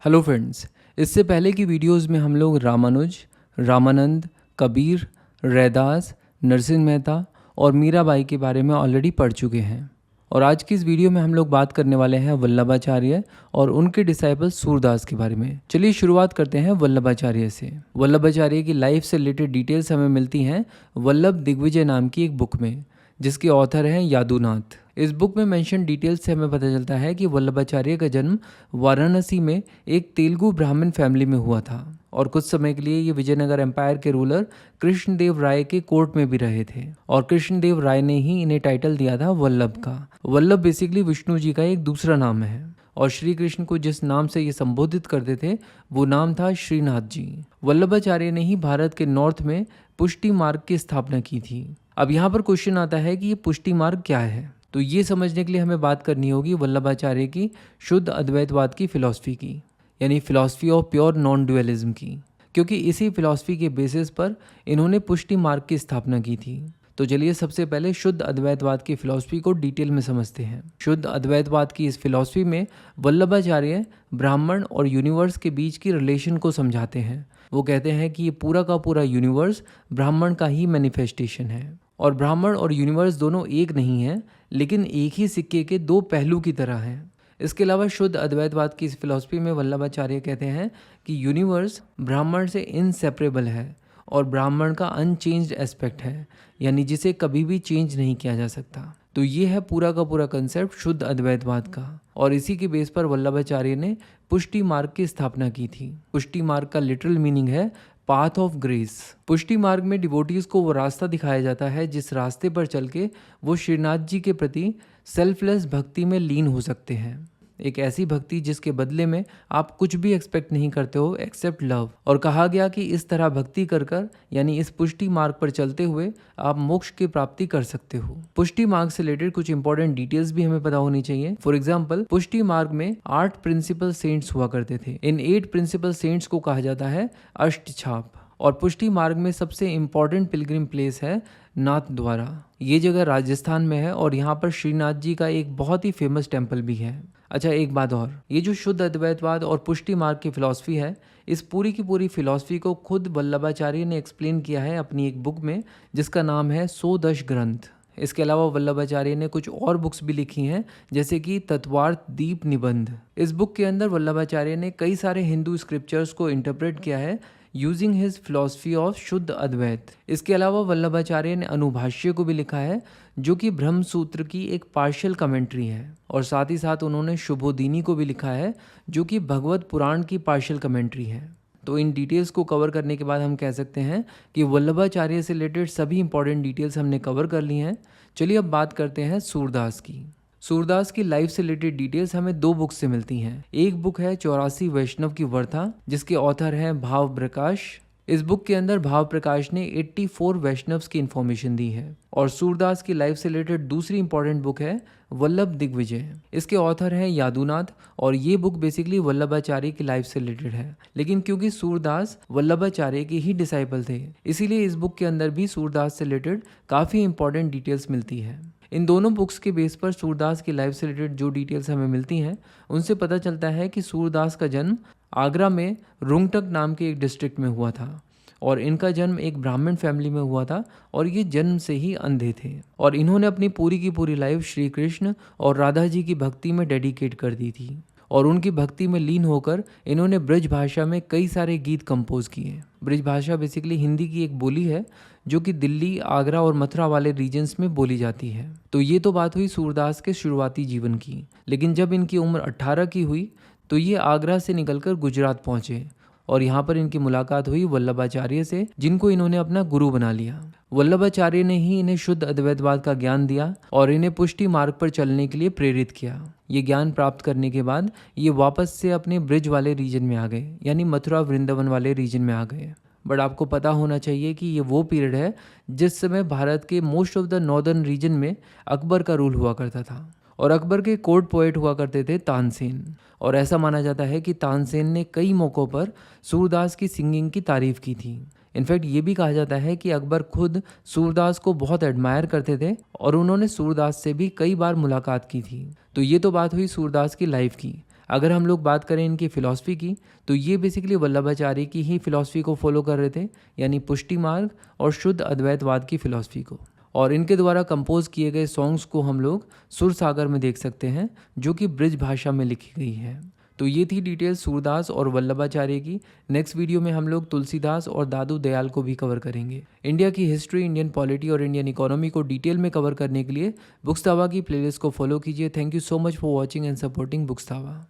Hello friends, इससे पहले की वीडियोस में हम लोग रामानुज, रामानंद, कबीर, रैदास, नरसिंह मेहता और मीराबाई के बारे में ऑलरेडी पढ़ चुके हैं। और आज की इस वीडियो में हम लोग बात करने वाले हैं वल्लभाचार्य और उनके डिसाइपल सूरदास के बारे में। चलिए शुरुआत करते हैं वल्लभाचार्य से। वल्लभाचार्य की लाइफ से रिलेटेड डिटेल्स हमें मिलती हैं वल्लभ दिग्विजय नाम की एक बुक में, जिसके ऑथर हैं यादुनाथ। इस बुक में मेंशन डिटेल्स से हमें पता चलता है कि वल्लभाचार्य का जन्म वाराणसी में एक तेलुगु ब्राह्मण फैमिली में हुआ था और कुछ समय के लिए ये विजयनगर एम्पायर के रूलर कृष्णदेव राय के कोर्ट में भी रहे थे। और कृष्णदेव राय ने ही इन्हें टाइटल दिया था वल्लभ का। वल्लभ बेसिकली विष्णु जी का एक दूसरा नाम है और श्री कृष्ण को जिस नाम से ये संबोधित करते थे वो नाम था श्रीनाथ जी। वल्लभाचार्य ने ही भारत के नॉर्थ में पुष्टि मार्ग की स्थापना की थी। अब यहाँ पर क्वेश्चन आता है कि ये पुष्टि मार्ग क्या है, तो ये समझने के लिए हमें बात करनी होगी वल्लभाचार्य की शुद्ध अद्वैतवाद की फिलॉसफी की, यानी philosophy of pure non dualism की, क्योंकि इसी फिलॉसफी के बेसिस पर इन्होंने पुष्टि मार्ग की स्थापना की थी। तो चलिए सबसे पहले शुद्ध अद्वैतवाद की फिलॉसफी को डिटेल में समझते हैं। शुद्ध अद्वैतवाद की इस फिलॉसफी में वल्लभाचार्य ब्राह्मण और यूनिवर्स के बीच की रिलेशन को समझाते हैं। वो कहते हैं कि ये पूरा का पूरा यूनिवर्स ब्राह्मण का ही मैनिफेस्टेशन है और ब्राह्मण और यूनिवर्स दोनों एक नहीं हैं, लेकिन एक ही सिक्के के दो पहलू की तरह हैं। इसके अलावा शुद्ध अद्वैतवाद की इस फिलॉसफी में वल्लभाचार्य कहते हैं कि यूनिवर्स ब्राह्मण से इनसेपरेबल है और ब्राह्मण का अनचेंज्ड एस्पेक्ट है, यानी जिसे कभी भी चेंज नहीं किया जा सकता। तो ये है पूरा का पूरा कंसेप्ट शुद्ध अद्वैतवाद का, और इसी के बेस पर वल्लभाचार्य ने पुष्टि मार्ग की स्थापना की थी। पुष्टि मार्ग का लिटरल मीनिंग है पाथ ऑफ ग्रेस। पुष्टि मार्ग में डिवोटीज को वो रास्ता दिखाया जाता है जिस रास्ते पर चल के वो श्रीनाथ जी के प्रति सेल्फलेस भक्ति में लीन हो सकते हैं। एक ऐसी भक्ति जिसके बदले में आप कुछ भी एक्सपेक्ट नहीं करते हो एक्सेप्ट लव। और कहा गया कि इस तरह भक्ति कर कर, यानी इस पुष्टि मार्ग पर चलते हुए आप मोक्ष की प्राप्ति कर सकते हो। पुष्टि मार्ग से रिलेटेड कुछ इंपॉर्टेंट डिटेल्स भी हमें पता होनी चाहिए। फॉर एग्जाम्पल, पुष्टि मार्ग में 8 प्रिंसिपल सेंट्स हुआ करते थे। इन 8 प्रिंसिपल सेंट्स को कहा जाता है अष्टछाप। और पुष्टि मार्ग में सबसे इम्पॉर्टेंट पिलग्रिम प्लेस है नाथ द्वारा। ये जगह राजस्थान में है और यहाँ पर श्रीनाथ जी का एक बहुत ही फेमस टेम्पल भी है। अच्छा, एक बात और, ये जो शुद्ध अद्वैतवाद और पुष्टि मार्ग की फिलॉसफी है, इस पूरी की पूरी फिलॉसफी को खुद वल्लभाचार्य ने एक्सप्लेन किया है अपनी एक बुक में जिसका नाम है 100 दश ग्रंथ। इसके अलावा वल्लभाचार्य ने कुछ और बुक्स भी लिखी हैं, जैसे कि तत्वार्थ दीप निबंध। इस बुक के अंदर वल्लभाचार्य ने कई सारे हिंदू स्क्रिप्चर्स को इंटरप्रेट किया है यूजिंग हिज फिलॉसफी ऑफ शुद्ध अद्वैत। इसके अलावा वल्लभाचार्य ने अनुभाष्य को भी लिखा है जो कि ब्रह्म सूत्र की एक पार्शियल कमेंट्री है, और साथ ही साथ उन्होंने शुभोदिनी को भी लिखा है जो कि भगवत पुराण की पार्शियल कमेंट्री है। तो इन डिटेल्स को कवर करने के बाद हम कह सकते हैं कि वल्लभाचार्य से रिलेटेड सभी इंपॉर्टेंट डिटेल्स हमने कवर कर ली हैं। चलिए अब बात करते हैं सूरदास की। सूरदास की लाइफ से रिलेटेड डिटेल्स हमें 2 बुक से मिलती हैं। एक बुक है 84 वैष्णव की वर्था, जिसके ऑथर हैं भाव प्रकाश। इस बुक के अंदर भाव प्रकाश ने 84 वैष्णव्स की इन्फॉर्मेशन दी है। और सूरदास की लाइफ से रिलेटेड दूसरी इंपॉर्टेंट बुक है वल्लभ दिग्विजय। इसके ऑथर हैं यादुनाथ, और ये बुक बेसिकली वल्लभाचार्य की लाइफ से रिलेटेड है। लेकिन क्योंकि सूरदास वल्लभाचार्य के ही डिसाइपल थे, इसीलिए इस बुक के अंदर भी सूरदास से रिलेटेड काफ़ी इंपॉर्टेंट डिटेल्स मिलती है। इन दोनों बुक्स के बेस पर सूरदास की लाइफ से रिलेटेड जो डिटेल्स हमें मिलती हैं उनसे पता चलता है कि सूरदास का जन्म आगरा में रुंगटक नाम के एक डिस्ट्रिक्ट में हुआ था, और इनका जन्म एक ब्राह्मण फैमिली में हुआ था, और ये जन्म से ही अंधे थे। और इन्होंने अपनी पूरी की पूरी लाइफ श्री कृष्ण और राधा जी की भक्ति में डेडिकेट कर दी थी, और उनकी भक्ति में लीन होकर इन्होंने ब्रज भाषा में कई सारे गीत कंपोज किए। ब्रज भाषा बेसिकली हिंदी की एक बोली है जो कि दिल्ली, आगरा और मथुरा वाले रीजन्स में बोली जाती है। तो ये तो बात हुई सूरदास के शुरुआती जीवन की। लेकिन जब इनकी उम्र 18 की हुई तो ये आगरा से निकलकर गुजरात पहुंचे, और यहाँ पर इनकी मुलाकात हुई वल्लभाचार्य से, जिनको इन्होंने अपना गुरु बना लिया। वल्लभाचार्य ने ही इन्हें शुद्ध अद्वैतवाद का ज्ञान दिया और इन्हें पुष्टि मार्ग पर चलने के लिए प्रेरित किया। ये ज्ञान प्राप्त करने के बाद ये वापस से अपने ब्रिज वाले रीजन में आ गए, यानी मथुरा वृंदावन वाले रीजन में आ गए। बट आपको पता होना चाहिए कि ये वो पीरियड है जिस समय भारत के most of the northern region में अकबर का रूल हुआ करता था, और अकबर के कोर्ट पोएट हुआ करते थे तानसेन। और ऐसा माना जाता है कि तानसेन ने कई मौक़ों पर सूरदास की सिंगिंग की तारीफ की थी। इनफैक्ट ये भी कहा जाता है कि अकबर खुद सूरदास को बहुत एडमायर करते थे और उन्होंने सूरदास से भी कई बार मुलाकात की थी। तो ये तो बात हुई सूरदास की लाइफ की। अगर हम लोग बात करें इनकी फ़िलॉसफ़ी की, तो ये बेसिकली वल्लभाचार्य की ही फ़िलॉसफ़ी को फॉलो कर रहे थे, यानी पुष्टि मार्ग और शुद्ध अद्वैतवाद की फ़िलॉसफ़ी को। और इनके द्वारा कंपोज किए गए सॉन्ग्स को हम लोग सुर सागर में देख सकते हैं, जो कि ब्रिज भाषा में लिखी गई है। तो ये थी डिटेल सूरदास और वल्लभाचार्य की। नेक्स्ट वीडियो में हम लोग तुलसीदास और दादू दयाल को भी कवर करेंगे। इंडिया की हिस्ट्री, इंडियन पॉलिटी और इंडियन इकोनॉमी को डिटेल में कवर करने के लिए बुक्सतावा की प्लेलिस्ट को फॉलो कीजिए। Thank you so much for watching and supporting बुक्सतावा।